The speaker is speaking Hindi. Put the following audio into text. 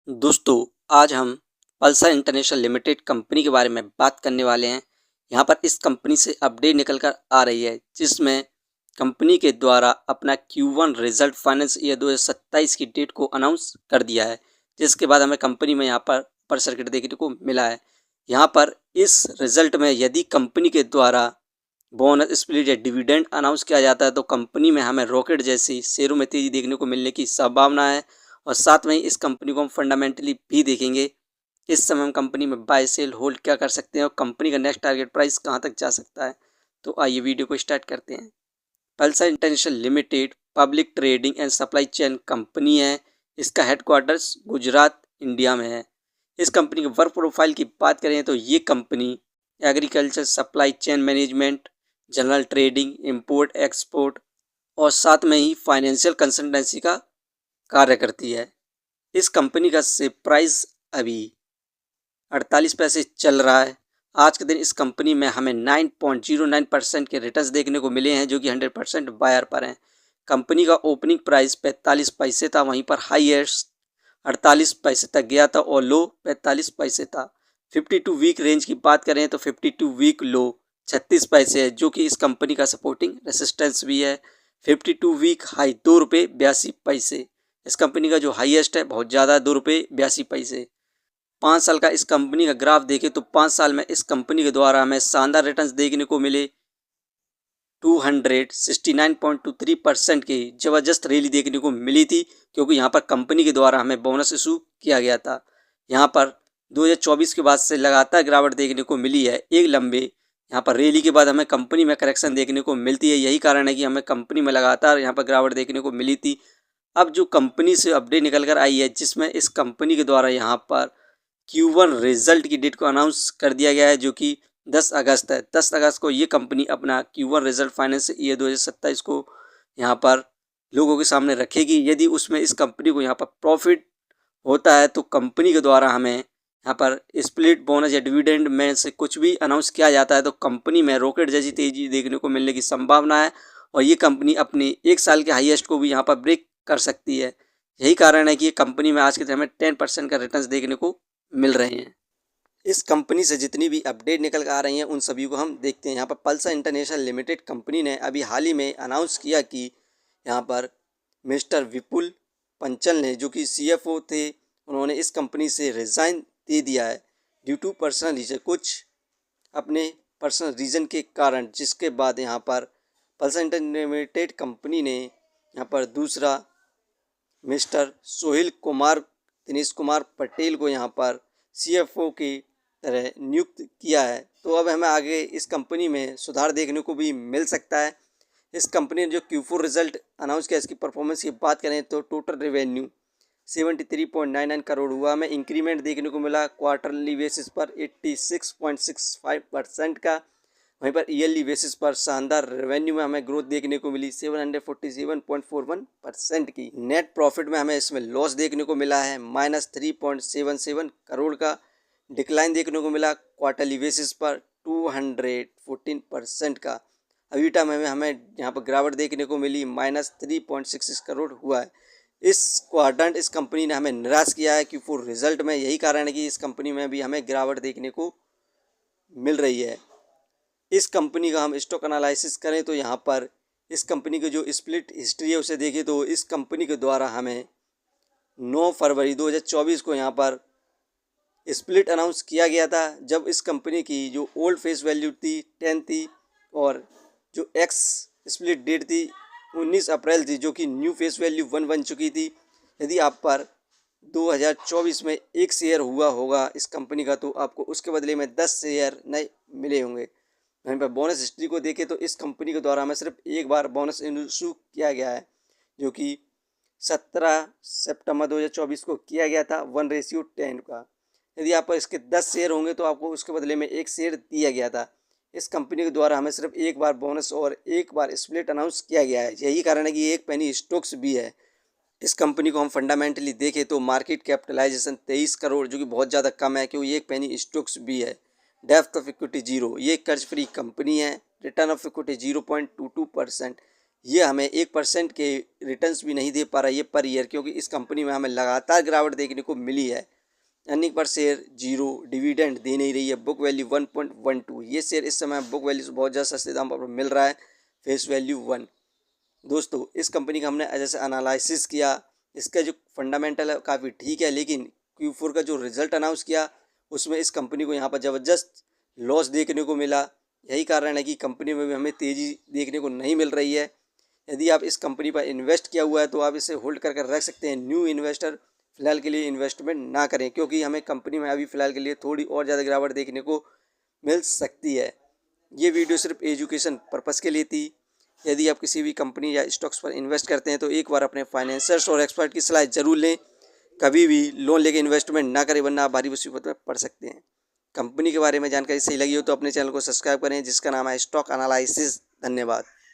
दोस्तों, आज हम पल्सर इंटरनेशनल लिमिटेड कंपनी के बारे में बात करने वाले हैं। यहाँ पर इस कंपनी से अपडेट निकल कर आ रही है, जिसमें कंपनी के द्वारा अपना Q1 रिजल्ट फाइनेंस ईयर 2027 की डेट को अनाउंस कर दिया है, जिसके बाद हमें कंपनी में यहाँ पर अपर सर्किट देखने को मिला है। यहाँ पर इस रिजल्ट में यदि कंपनी के द्वारा बोनस स्प्लिट या डिविडेंड अनाउंस किया जाता है तो कंपनी में हमें रॉकेट जैसी शेयरों में तेजी देखने को मिलने की संभावना है। और साथ में ही इस कंपनी को हम फंडामेंटली भी देखेंगे। इस समय हम कंपनी में बाय सेल होल्ड क्या कर सकते हैं और कंपनी का नेक्स्ट टारगेट प्राइस कहां तक जा सकता है। तो आइए वीडियो को स्टार्ट करते हैं। Pulsar international limited public trading and supply chain company है। इसका हेडक्वार्टर्स गुजरात इंडिया में है। इस कंपनी के वर्क प्रोफाइल की बात करें तो ये company agriculture supply chain management, general trading, import export और साथ में ही फाइनेंशियल कंसल्टेंसी का कार्य करती है। इस कंपनी का शेयर प्राइस अभी 48 पैसे चल रहा है। आज के दिन इस कंपनी में हमें 9.09% के रिटर्न्स देखने को मिले हैं, जो कि 100% बायर पर हैं। कंपनी का ओपनिंग प्राइस 45 पैसे था, वहीं पर हाईएस्ट 48 पैसे तक गया था और लो 45 पैसे था। 52 वीक रेंज की बात करें तो 52 वीक लो 36 पैसे है, जो कि इस कंपनी का सपोर्टिंग रेसिस्टेंस भी है। 52 वीक हाई ₹2.82। इस कंपनी का जो हाईएस्ट है बहुत ज़्यादा ₹2.82। 5 साल का इस कंपनी का ग्राफ देखें तो 5 साल में इस कंपनी के द्वारा हमें शानदार रिटर्न्स देखने को मिले। 269.23% की ज़बरदस्त रैली देखने को मिली थी, क्योंकि यहाँ पर कंपनी के द्वारा हमें बोनस इशू किया गया था। यहाँ पर 2024 के बाद से लगातार गिरावट देखने को मिली है। एक लंबे यहाँ पर रैली के बाद हमें कंपनी में करेक्शन देखने को मिलती है। यही कारण है कि हमें कंपनी में लगातार यहाँ पर गिरावट देखने को मिली थी। अब जो कंपनी से अपडेट निकल कर आई है, जिसमें इस कंपनी के द्वारा यहाँ पर Q1 रिजल्ट की डेट को अनाउंस कर दिया गया है, जो कि 10 अगस्त है। 10 अगस्त को ये कंपनी अपना Q1 रिजल्ट फाइनेंस ईयर 2027 को यहाँ पर लोगों के सामने रखेगी। यदि उसमें इस कंपनी को यहाँ पर प्रॉफिट होता है तो कंपनी के द्वारा हमें यहाँ पर स्प्लिट बोनस या डिविडेंड में से कुछ भी अनाउंस किया जाता है तो कंपनी में रॉकेट जैसी तेजी देखने को मिलने की संभावना है और ये कंपनी अपनी 1 साल के हाईएस्ट को भी यहाँ पर ब्रेक कर सकती है। यही कारण है कि ये कंपनी में आज के टाइम में 10% का रिटर्न्स देखने को मिल रहे हैं। इस कंपनी से जितनी भी अपडेट निकल कर आ रही हैं उन सभी को हम देखते हैं। यहाँ पर पल्सर इंटरनेशनल लिमिटेड कंपनी ने अभी हाल ही में अनाउंस किया कि यहाँ पर मिस्टर विपुल पंचल ने, जो कि CFO थे, उन्होंने इस कंपनी से रिज़ाइन दे दिया है ड्यू टू पर्सनल रीजन, कुछ अपने पर्सनल रीज़न के कारण। जिसके बाद यहाँ पर पल्सर इंटरनेशनल लिमिटेड कंपनी ने यहाँ पर दूसरा मिस्टर सोहिल कुमार दिनेश कुमार पटेल को यहाँ पर CFO की तरह नियुक्त किया है। तो अब हमें आगे इस कंपनी में सुधार देखने को भी मिल सकता है। इस कंपनी ने जो Q4 रिजल्ट अनाउंस किया, इसकी परफॉर्मेंस की बात करें तो टोटल रेवेन्यू 73.99 करोड़ हुआ। हमें इंक्रीमेंट देखने को मिला क्वार्टरली बेसिस पर 86.65% का। वहीं पर ईयरली बेसिस पर शानदार रेवेन्यू में हमें ग्रोथ देखने को मिली 747.41% की। नेट प्रॉफिट में हमें इसमें लॉस देखने को मिला है -3.77 करोड़ का। डिक्लाइन देखने को मिला क्वार्टरली बेसिस पर 214% का। अबीटा में हमें यहाँ पर गिरावट देखने को मिली -3.66 करोड़ हुआ है। इस क्वाड्रेंट इस कंपनी ने हमें निराश किया है Q4 रिजल्ट में। यही कारण है कि इस कंपनी में भी हमें गिरावट देखने को मिल रही है। इस कंपनी का हम स्टॉक एनालिसिस करें तो यहाँ पर इस कंपनी की जो स्प्लिट हिस्ट्री है उसे देखें तो इस कंपनी के द्वारा हमें 9 फरवरी 2024 को यहाँ पर स्प्लिट अनाउंस किया गया था, जब इस कंपनी की जो ओल्ड फेस वैल्यू थी 10 थी और जो एक्स स्प्लिट डेट थी 19 अप्रैल थी, जो कि न्यू फेस वैल्यू 1 बन चुकी थी। यदि आप पर 2024 में 1 शेयर हुआ होगा इस कंपनी का तो आपको उसके बदले में 10 शेयर नए मिले होंगे। वहीं पर बोनस हिस्ट्री को देखें तो इस कंपनी के द्वारा हमें सिर्फ एक बार बोनस इशू किया गया है, जो कि 17 सितंबर 2024 को किया गया था 1:10 का। यदि आप इसके 10 शेयर होंगे तो आपको उसके बदले में 1 शेयर दिया गया था। इस कंपनी के द्वारा हमें सिर्फ एक बार बोनस और एक बार स्प्लिट अनाउंस किया गया है। यही कारण है कि एक पेनी स्टॉक्स भी है। इस कंपनी को हम फंडामेंटली देखें तो मार्केट कैपिटलाइजेशन 23 करोड़, जो कि बहुत ज़्यादा कम है, क्योंकि एक पेनी स्टॉक्स भी है। डेप्थ ऑफ इक्विटी 0, ये कर्ज फ्री कंपनी है। रिटर्न ऑफ इक्विटी 0.22%, ये हमें 1% के रिटर्न्स भी नहीं दे पा रहा है ये पर ईयर, क्योंकि इस कंपनी में हमें लगातार गिरावट देखने को मिली है। अर्निंग पर शेयर 0, डिविडेंड दे नहीं रही है, बुक वैल्यू 1.12। ये शेयर इस समय बुक वैल्यू से बहुत ज़्यादा सस्ते दाम पर मिल रहा है, फेस वैल्यू 1। दोस्तों इस कंपनी का हमने जैसे एनालिसिस किया, इसका जो फंडामेंटल है काफ़ी ठीक है, लेकिन Q4 का जो रिजल्ट अनाउंस किया उसमें इस कंपनी को यहाँ पर ज़बरदस्त लॉस देखने को मिला। यही कारण है कि कंपनी में भी हमें तेज़ी देखने को नहीं मिल रही है। यदि आप इस कंपनी पर इन्वेस्ट किया हुआ है तो आप इसे होल्ड कर रख सकते हैं। न्यू इन्वेस्टर फिलहाल के लिए इन्वेस्टमेंट ना करें, क्योंकि हमें कंपनी में अभी फ़िलहाल के लिए थोड़ी और ज़्यादा गिरावट देखने को मिल सकती है। ये वीडियो सिर्फ एजुकेशन पर्पज़ के लिए थी। यदि आप किसी भी कंपनी या स्टॉक्स पर इन्वेस्ट करते हैं तो एक बार अपने फाइनेंसर्स और एक्सपर्ट की सलाह ज़रूर लें। कभी भी लोन लेके इन्वेस्टमेंट ना करें, वरना आप भारी मुसीबत में पड़ सकते हैं। कंपनी के बारे में जानकारी सही लगी हो तो अपने चैनल को सब्सक्राइब करें, जिसका नाम है स्टॉक एनालिसिस। धन्यवाद।